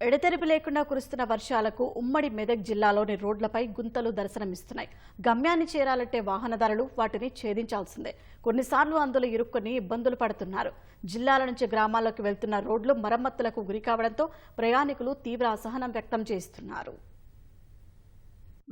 ఎడతెరిపి లేకుండా కురుస్తున్న వర్షాలకు ఉమ్మడి మెదక్ జిల్లాలోని రోడ్లపై గుంతలు దర్శనమిస్తున్నాయి. గమ్యాన్ని చేరాలంటే వాహనదారులు వాటిని ఛేదించాల్సిందే. కొన్నిసార్లు అందులో ఇరుక్కుని ఇబ్బందులు పడుతున్నారు. జిల్లాల నుంచి గ్రామాల్లోకి వెళ్తున్న రోడ్లు మరమ్మతులకు గురికావడంతో ప్రయాణికులు తీవ్ర అసహనం వ్యక్తం చేస్తున్నారు.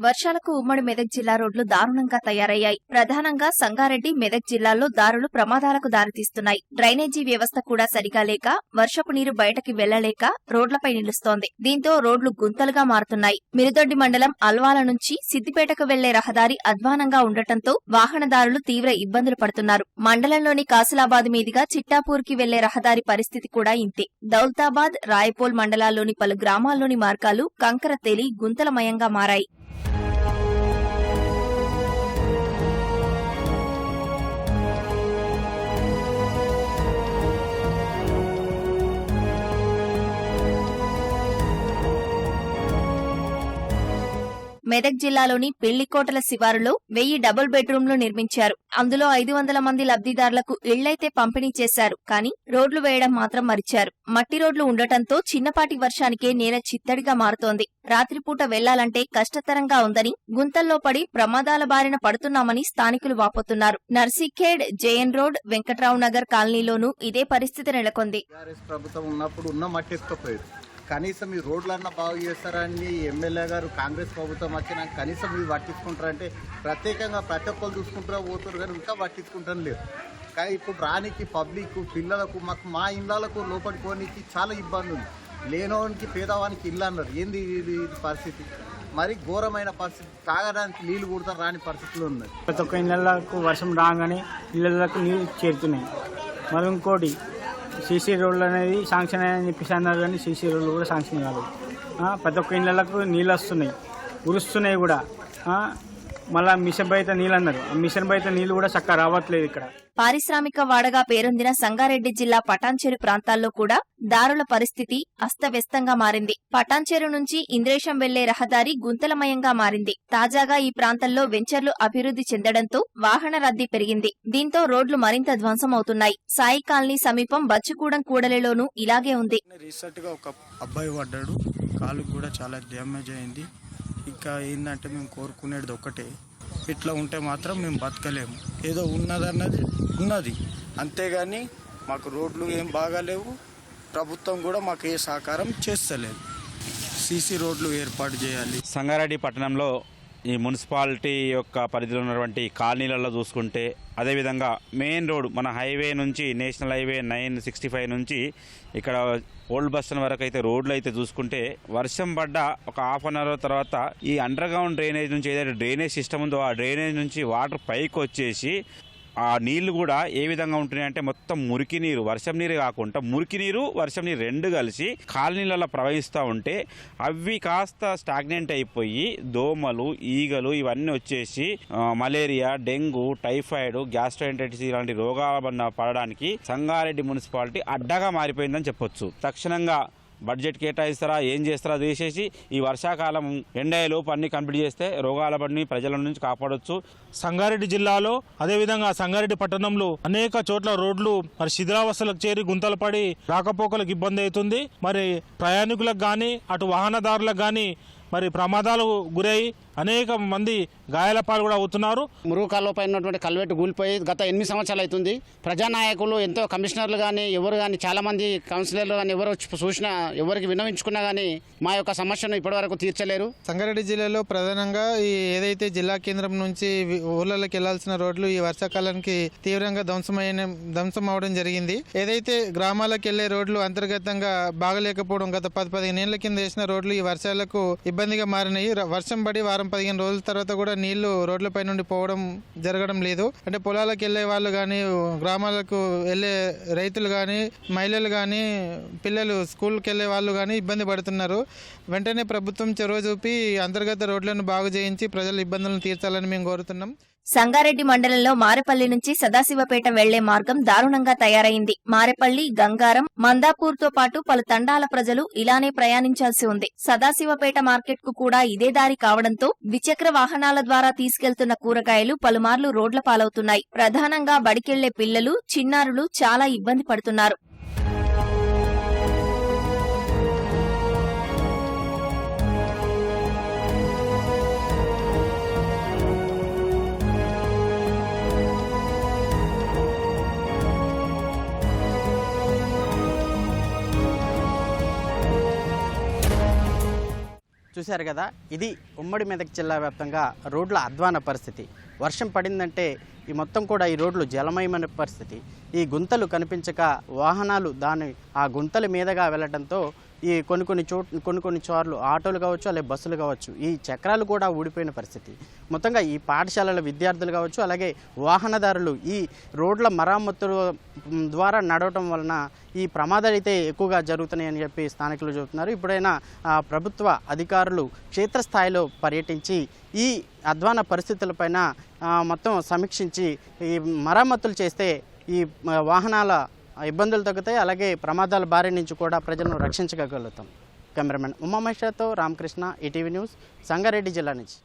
వర్షాలకు ఉమ్మడి మెదక్ జిల్లా రోడ్లు దారుణంగా తయారయ్యాయి. ప్రధానంగా సంగారెడ్డి, మెదక్ జిల్లాల్లో దారులు ప్రమాదాలకు దారితీస్తున్నాయి. డ్రైనేజీ వ్యవస్థ కూడా సరిగా లేక వర్షపు నీరు బయటకి వెళ్లలేక రోడ్లపై నిలుస్తోంది. దీంతో రోడ్లు గుంతలుగా మారుతున్నాయి. మిరుదొడ్డి మండలం అల్వాల నుంచి సిద్దిపేటకు వెళ్లే రహదారి అధ్వానంగా ఉండటంతో వాహనదారులు తీవ్ర ఇబ్బందులు పడుతున్నారు. మండలంలోని కాసిలాబాద్ మీదుగా చిట్టాపూర్కి వెళ్లే రహదారి పరిస్థితి కూడా ఇంతే. దౌలతాబాద్, రాయపోల్ మండలాల్లోని పలు గ్రామాల్లోని మార్గాలు కంకర తేలి గుంతలమయంగా మారాయి. మెదక్ జిల్లాలోని పెళ్లికోటల శివారులో 1000 డబుల్ బెడ్రూమ్లు నిర్మించారు. అందులో 500 మంది లబ్దిదారులకు ఇళ్లైతే పంపిణీ చేశారు. కానీ రోడ్లు వేయడం మాత్రం మరిచారు. మట్టి రోడ్లు ఉండటంతో చిన్నపాటి వర్షానికే నేల చిత్తడిగా మారుతోంది. రాత్రిపూట వెళ్లాలంటే కష్టతరంగా ఉందని, గుంతల్లో పడి ప్రమాదాల బారిన పడుతున్నామని స్థానికులు వాపోతున్నారు. నర్సీఖేడ్, జేఎన్ రోడ్, వెంకట్రావు నగర్ కాలనీలోనూ ఇదే పరిస్థితి నెలకొంది. కనీసం ఈ రోడ్లన్నా బాగు చేస్తారని ఎమ్మెల్యే గారు కాంగ్రెస్ ప్రభుత్వం వచ్చినా కనీసం ఇవి పట్టించుకుంటారంటే ప్రత్యేకంగా ప్రతి ఒక్కరు చూసుకుంటారో పోతారు కానీ ఇంకా పట్టించుకుంటాం లేదు. కానీ ఇప్పుడు రానికి పబ్లిక్ పిల్లలకు మా ఇళ్ళకు లోపడుకోనికి చాలా ఇబ్బంది ఉంది. లేనోనికి పేదవానికి ఇల్లు అన్నారు. ఏంది ఇది పరిస్థితి? మరి ఘోరమైన పరిస్థితి. తాగడానికి నీళ్లు కూడా రాని పరిస్థితులు ఉన్నాయి. ప్రతి ఒక్క ఇళ్లకు వర్షం రాగానే ఇళ్లకు నీళ్లు చేరుతున్నాయి. మరి ఇంకోటి సీసీ రోడ్లు అనేది శాంక్షన్ అయ్యని చెప్పేసి అన్నారు కానీ సీసీ రోడ్లు కూడా శాంక్షన్ కాలేదు. ప్రతి ఒక్క ఇళ్లకు నీళ్ళు వస్తున్నాయి, ఉరుస్తున్నాయి కూడా. మళ్ళా మిషన్ బయట నీళ్ళు అన్నారు. ఆ మిషన్ బయట నీళ్లు కూడా చక్కగా రావట్లేదు. ఇక్కడ పారిశ్రామిక వాడగా పేరొందిన సంగారెడ్డి జిల్లా పటాన్చెరు ప్రాంతాల్లో కూడా దారుల పరిస్థితి అస్తవ్యస్తంగా మారింది. పటాన్చెరు నుంచి ఇంద్రేశం వెళ్లే రహదారి గుంతలమయంగా మారింది. తాజాగా ఈ ప్రాంతంలో వెంచర్లు అభివృద్ధి చెందడంతో వాహన రద్దీ పెరిగింది. దీంతో రోడ్లు మరింత ధ్వంసమవుతున్నాయి. సాయి కాలనీ సమీపం బచ్చుగూడెం కూడలిలోనూ ఇలాగే ఉంది. రీసెంట్ గా ఒక అబ్బాయి పడ్డాడు, కాలు కూడా చాలా డ్యామేజ్ అయింది. ఇంకా ఏంటంటే మేము కోరుకునేది ఒక్కటే, ఇట్లా ఉంటే మాత్రం మేము బతకలేము. ఏదో ఉన్నదన్నది ఉన్నది, అంతేగాని మాకు రోడ్లు ఏం బాగాలేవు. ప్రభుత్వం కూడా మాకు ఏ సహకారం చేస్తలేదు. సీసీ రోడ్లు ఏర్పాటు చేయాలి. సంగారెడ్డి పట్టణంలో ఈ మున్సిపాలిటీ యొక్క పరిధిలో ఉన్నటువంటి కాలనీలలో చూసుకుంటే, అదేవిధంగా మెయిన్ రోడ్ మన హైవే నుంచి నేషనల్ హైవే 965 నుంచి ఇక్కడ ఓల్డ్ బస్ స్టాండ్ వరకు అయితే రోడ్లు అయితే చూసుకుంటే వర్షం పడ్డ ఒక హాఫ్ అన్ అవర్ తర్వాత ఈ అండర్ గ్రౌండ్ డ్రైనేజ్ నుంచి ఏదైతే డ్రైనేజ్ సిస్టమ్ ఉందో ఆ డ్రైనేజ్ నుంచి వాటర్ పైకి వచ్చేసి ఆ నీళ్లు కూడా ఏ విధంగా ఉంటున్నాయి అంటే మొత్తం మురికి నీరు, వర్షం నీరు కాకుండా మురికి నీరు, వర్షం నీరు రెండు కలిసి కాలనీలలో ప్రవహిస్తూ ఉంటే అవి కాస్త స్టాగ్నెంట్ అయిపోయి దోమలు, ఈగలు ఇవన్నీ వచ్చేసి మలేరియా, డెంగ్యూ, టైఫాయిడ్, గ్యాస్ట్రైటిస్ ఇలాంటి రోగాలు పడడానికి సంగారెడ్డి మున్సిపాలిటీ అడ్డగా మారిపోయిందని చెప్పొచ్చు. తక్షణంగా బడ్జెట్ కేటాయిస్తారా, ఏం చేస్తారా చేసేసి ఈ వర్షాకాలం ఎండలోపు అన్ని కంప్లీట్ చేస్తే రోగాల పడిని ప్రజల నుంచి కాపాడొచ్చు. సంగారెడ్డి జిల్లాలో అదేవిధంగా సంగారెడ్డి పట్టణంలో అనేక చోట్ల రోడ్లు మరి శిథిలావస్థలకు చేరి గుంతలు పడి రాకపోకలకు ఇబ్బంది అవుతుంది. మరి ప్రయాణికులకు కానీ అటు వాహనదారులకు కానీ మరి ప్రమాదాలు గురై అనేక మంది గాయాల పాలు కూడా అవుతున్నారు. మురుగు పైన ఉన్నటువంటి కల్వెట్టు కూలిపోయి గత 8 సంవత్సరాలు అవుతుంది. ప్రజానాయకులు ఎంతో కమిషనర్లు కానీ ఎవరు కానీ చాలా మంది కౌన్సిలర్లు కానీ ఎవరు చూసినా ఎవరికి విన్నవించుకున్నా కానీ మా యొక్క సమస్యను ఇప్పటివరకు తీర్చలేరు. సంగారెడ్డి జిల్లాలో ప్రధానంగా ఏదైతే జిల్లా కేంద్రం నుంచి ఊర్లలోకి వెళ్లాల్సిన రోడ్లు ఈ వర్షాకాలానికి తీవ్రంగా ధ్వంసం అవడం జరిగింది. ఏదైతే గ్రామాలకు వెళ్లే రోడ్లు అంతర్గతంగా బాగలేకపోవడం, గత 10-15 ఏళ్ల కింద వేసిన రోడ్లు ఈ వర్షాలకు ఇబ్బందిగా మారినాయి. వర్షం పడి 10-15 రోజుల తర్వాత కూడా నీళ్లు రోడ్లపై నుండి పోవడం జరగడం లేదు. అంటే పొలాలకు వెళ్లే వాళ్ళు కానీ, గ్రామాలకు వెళ్లే రైతులు కానీ, మహిళలు కానీ, పిల్లలు స్కూల్కి వెళ్లే వాళ్ళు కానీ ఇబ్బంది పడుతున్నారు. వెంటనే ప్రభుత్వం చొరవ చూపి అంతర్గత రోడ్లను బాగు చేయించి ప్రజల ఇబ్బందులను తీర్చాలని మేము కోరుతున్నాం. సంగారెడ్డి మండలంలో మారెపల్లి నుంచి సదాశివపేట వెళ్లే మార్గం దారుణంగా తయారైంది. మారెపల్లి, గంగారం, మందాపూర్తో పాటు పలు తండాల ప్రజలు ఇలానే ప్రయాణించాల్సి ఉంది. సదాశివపేట మార్కెట్ కు కూడా ఇదే దారి కావడంతో ద్విచక్ర వాహనాల ద్వారా తీసుకెళ్తున్న కూరగాయలు పలుమార్లు రోడ్ల పాలవుతున్నాయి. ప్రధానంగా బడికెళ్లే పిల్లలు, చిన్నారులు చాలా ఇబ్బంది పడుతున్నారు. చూశారు కదా, ఇది ఉమ్మడి మెదక్ జిల్లా వ్యాప్తంగా రోడ్ల అధ్వాన పరిస్థితి. వర్షం పడిందంటే ఈ మొత్తం కూడా ఈ రోడ్లు జలమయమైన పరిస్థితి. ఈ గుంతలు కనిపించక వాహనాలు ఆ గుంతల మీదుగా వెళ్ళడంతో ఈ కొన్ని చోట్ల ఆటోలు కావచ్చు, అలాగే బస్సులు కావచ్చు, ఈ చక్రాలు కూడా ఊడిపోయిన పరిస్థితి. మొత్తంగా ఈ పాఠశాలల విద్యార్థులు కావచ్చు, అలాగే వాహనదారులు ఈ రోడ్ల మరమ్మతుల ద్వారా నడవటం వలన ఈ ప్రమాదాలు అయితే ఎక్కువగా జరుగుతున్నాయని చెప్పి స్థానికులు చెబుతున్నారు. ఇప్పుడైనా ప్రభుత్వ అధికారులు క్షేత్రస్థాయిలో పర్యటించి ఈ అధ్వాన పరిస్థితులపైన మొత్తం సమీక్షించి ఈ మరమ్మతులు చేస్తే ఈ వాహనాల ఇబ్బందులు తగ్గుతాయి, అలాగే ప్రమాదాల బారి నుంచి కూడా ప్రజలను రక్షించగలుగుతాం. కెమెరామెన్ ఉమామేశ్వర్తో రామకృష్ణ, ఈటీవీ న్యూస్, సంగారెడ్డి జిల్లా నుంచి.